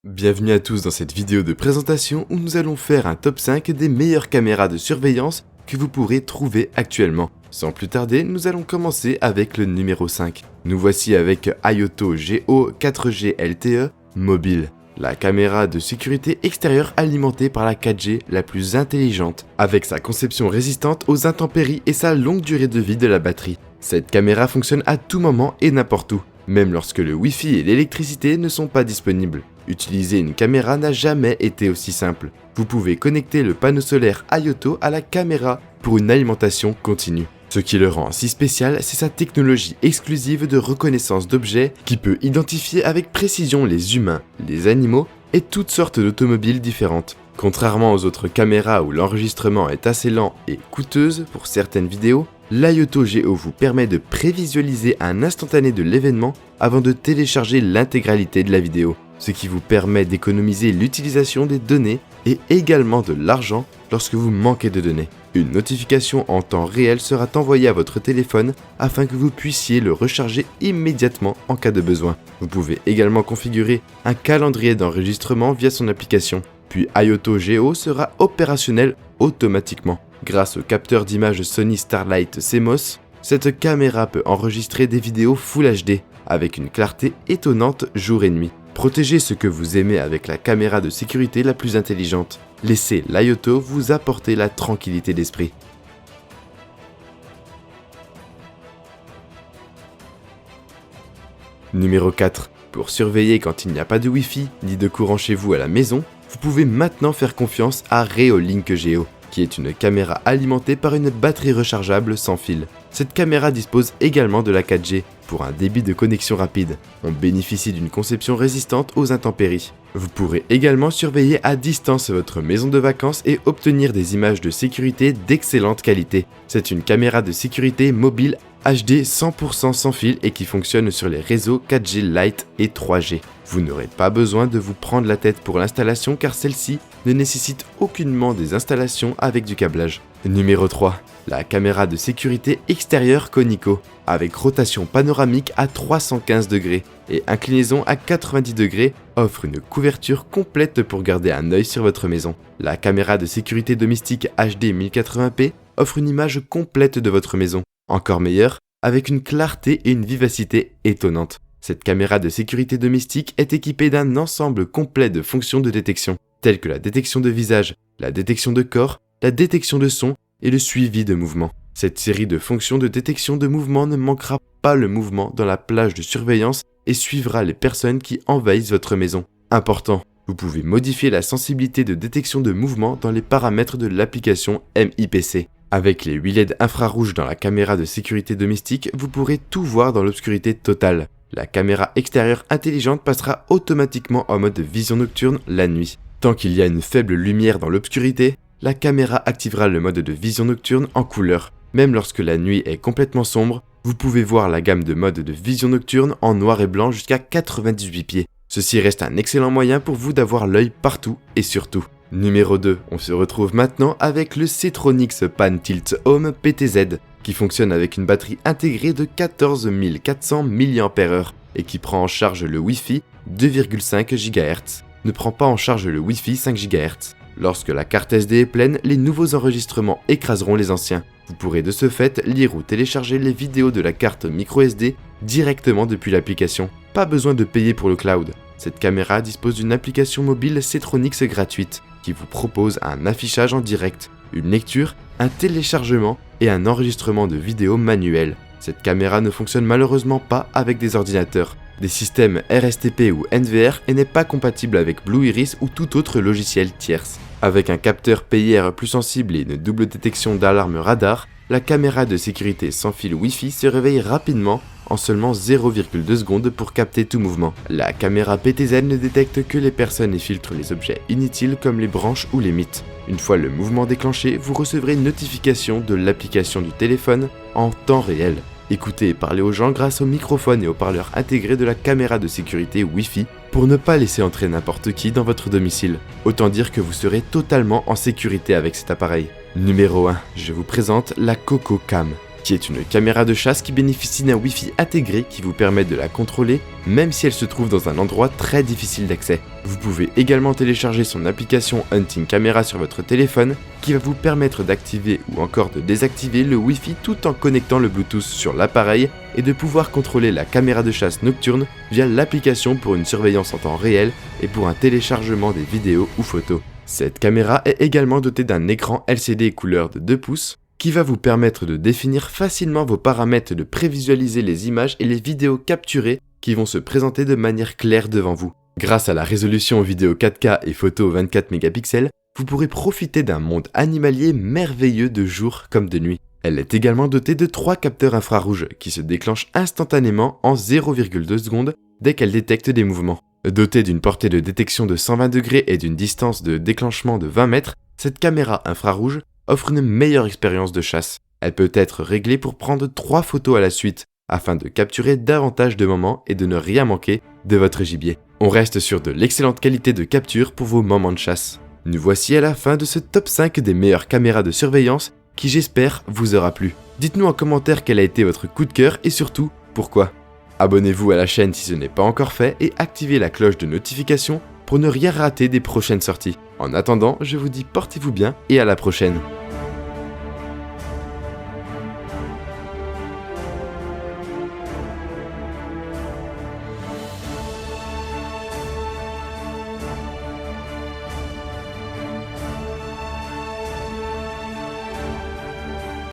Bienvenue à tous dans cette vidéo de présentation où nous allons faire un top 5 des meilleures caméras de surveillance que vous pourrez trouver actuellement. Sans plus tarder, nous allons commencer avec le numéro 5. Nous voici avec Ayoto GO 4G LTE Mobile, la caméra de sécurité extérieure alimentée par la 4G la plus intelligente, avec sa conception résistante aux intempéries et sa longue durée de vie de la batterie. Cette caméra fonctionne à tout moment et n'importe où, même lorsque le Wi-Fi et l'électricité ne sont pas disponibles. Utiliser une caméra n'a jamais été aussi simple. Vous pouvez connecter le panneau solaire Ayoto à la caméra pour une alimentation continue. Ce qui le rend si spécial, c'est sa technologie exclusive de reconnaissance d'objets qui peut identifier avec précision les humains, les animaux et toutes sortes d'automobiles différentes. Contrairement aux autres caméras où l'enregistrement est assez lent et coûteuse pour certaines vidéos, l'Ayoto GO vous permet de prévisualiser un instantané de l'événement avant de télécharger l'intégralité de la vidéo, ce qui vous permet d'économiser l'utilisation des données et également de l'argent lorsque vous manquez de données. Une notification en temps réel sera envoyée à votre téléphone afin que vous puissiez le recharger immédiatement en cas de besoin. Vous pouvez également configurer un calendrier d'enregistrement via son application, puis Ayoto GO sera opérationnel automatiquement. Grâce au capteur d'image Sony Starlight CMOS, cette caméra peut enregistrer des vidéos Full HD avec une clarté étonnante jour et nuit. Protégez ce que vous aimez avec la caméra de sécurité la plus intelligente. Laissez l'Ayoto vous apporter la tranquillité d'esprit. Numéro 4. Pour surveiller quand il n'y a pas de Wi-Fi ni de courant chez vous à la maison, vous pouvez maintenant faire confiance à Reolink GO, qui est une caméra alimentée par une batterie rechargeable sans fil. Cette caméra dispose également de la 4G pour un débit de connexion rapide. On bénéficie d'une conception résistante aux intempéries. Vous pourrez également surveiller à distance votre maison de vacances et obtenir des images de sécurité d'excellente qualité. C'est une caméra de sécurité mobile HD 100% sans fil et qui fonctionne sur les réseaux 4G Lite et 3G. Vous n'aurez pas besoin de vous prendre la tête pour l'installation car celle-ci ne nécessite aucunement des installations avec du câblage. Numéro 3. La caméra de sécurité extérieure Conoco, avec rotation panoramique à 315 degrés et inclinaison à 90 degrés, offre une couverture complète pour garder un œil sur votre maison. La caméra de sécurité domestique HD 1080p offre une image complète de votre maison, encore meilleure, avec une clarté et une vivacité étonnantes. Cette caméra de sécurité domestique est équipée d'un ensemble complet de fonctions de détection, telles que la détection de visage, la détection de corps, la détection de son et le suivi de mouvement. Cette série de fonctions de détection de mouvement ne manquera pas le mouvement dans la plage de surveillance et suivra les personnes qui envahissent votre maison. Important, vous pouvez modifier la sensibilité de détection de mouvement dans les paramètres de l'application MIPC. Avec les 8 LED infrarouges dans la caméra de sécurité domestique, vous pourrez tout voir dans l'obscurité totale. La caméra extérieure intelligente passera automatiquement en mode vision nocturne la nuit. Tant qu'il y a une faible lumière dans l'obscurité, la caméra activera le mode de vision nocturne en couleur. Même lorsque la nuit est complètement sombre, vous pouvez voir la gamme de modes de vision nocturne en noir et blanc jusqu'à 98 pieds. Ceci reste un excellent moyen pour vous d'avoir l'œil partout et surtout. Numéro 2, on se retrouve maintenant avec le Settronix Pan Tilt Home PTZ, qui fonctionne avec une batterie intégrée de 14 400 mAh et qui prend en charge le Wi-Fi 2,5 GHz. Ne prend pas en charge le Wi-Fi 5 GHz. Lorsque la carte SD est pleine, les nouveaux enregistrements écraseront les anciens. Vous pourrez de ce fait lire ou télécharger les vidéos de la carte microSD directement depuis l'application. Pas besoin de payer pour le cloud. Cette caméra dispose d'une application mobile Settronix gratuite qui vous propose un affichage en direct, une lecture, un téléchargement et un enregistrement de vidéos manuel. Cette caméra ne fonctionne malheureusement pas avec des ordinateurs, des systèmes RSTP ou NVR et n'est pas compatible avec Blue Iris ou tout autre logiciel tierce. Avec un capteur PIR plus sensible et une double détection d'alarme radar, la caméra de sécurité sans fil Wi-Fi se réveille rapidement en seulement 0,2 secondes pour capter tout mouvement. La caméra PTZ ne détecte que les personnes et filtre les objets inutiles comme les branches ou les mythes. Une fois le mouvement déclenché, vous recevrez une notification de l'application du téléphone en temps réel. Écoutez et parlez aux gens grâce au microphone et haut-parleurs intégrés de la caméra de sécurité Wi-Fi pour ne pas laisser entrer n'importe qui dans votre domicile. Autant dire que vous serez totalement en sécurité avec cet appareil. Numéro 1, je vous présente la Coco Cam, qui est une caméra de chasse qui bénéficie d'un Wi-Fi intégré qui vous permet de la contrôler même si elle se trouve dans un endroit très difficile d'accès. Vous pouvez également télécharger son application Hunting Camera sur votre téléphone qui va vous permettre d'activer ou encore de désactiver le Wi-Fi tout en connectant le Bluetooth sur l'appareil et de pouvoir contrôler la caméra de chasse nocturne via l'application pour une surveillance en temps réel et pour un téléchargement des vidéos ou photos. Cette caméra est également dotée d'un écran LCD couleur de 2 pouces qui va vous permettre de définir facilement vos paramètres et de prévisualiser les images et les vidéos capturées qui vont se présenter de manière claire devant vous. Grâce à la résolution vidéo 4K et photo 24 mégapixels, vous pourrez profiter d'un monde animalier merveilleux de jour comme de nuit. Elle est également dotée de 3 capteurs infrarouges qui se déclenchent instantanément en 0,2 secondes dès qu'elle détecte des mouvements. Dotée d'une portée de détection de 120 degrés et d'une distance de déclenchement de 20 mètres, cette caméra infrarouge offre une meilleure expérience de chasse. Elle peut être réglée pour prendre 3 photos à la suite, afin de capturer davantage de moments et de ne rien manquer de votre gibier. On reste sur de l'excellente qualité de capture pour vos moments de chasse. Nous voici à la fin de ce top 5 des meilleures caméras de surveillance qui j'espère vous aura plu. Dites-nous en commentaire quel a été votre coup de cœur et surtout, pourquoi. Abonnez-vous à la chaîne si ce n'est pas encore fait et activez la cloche de notification pour ne rien rater des prochaines sorties. En attendant, je vous dis portez-vous bien et à la prochaine.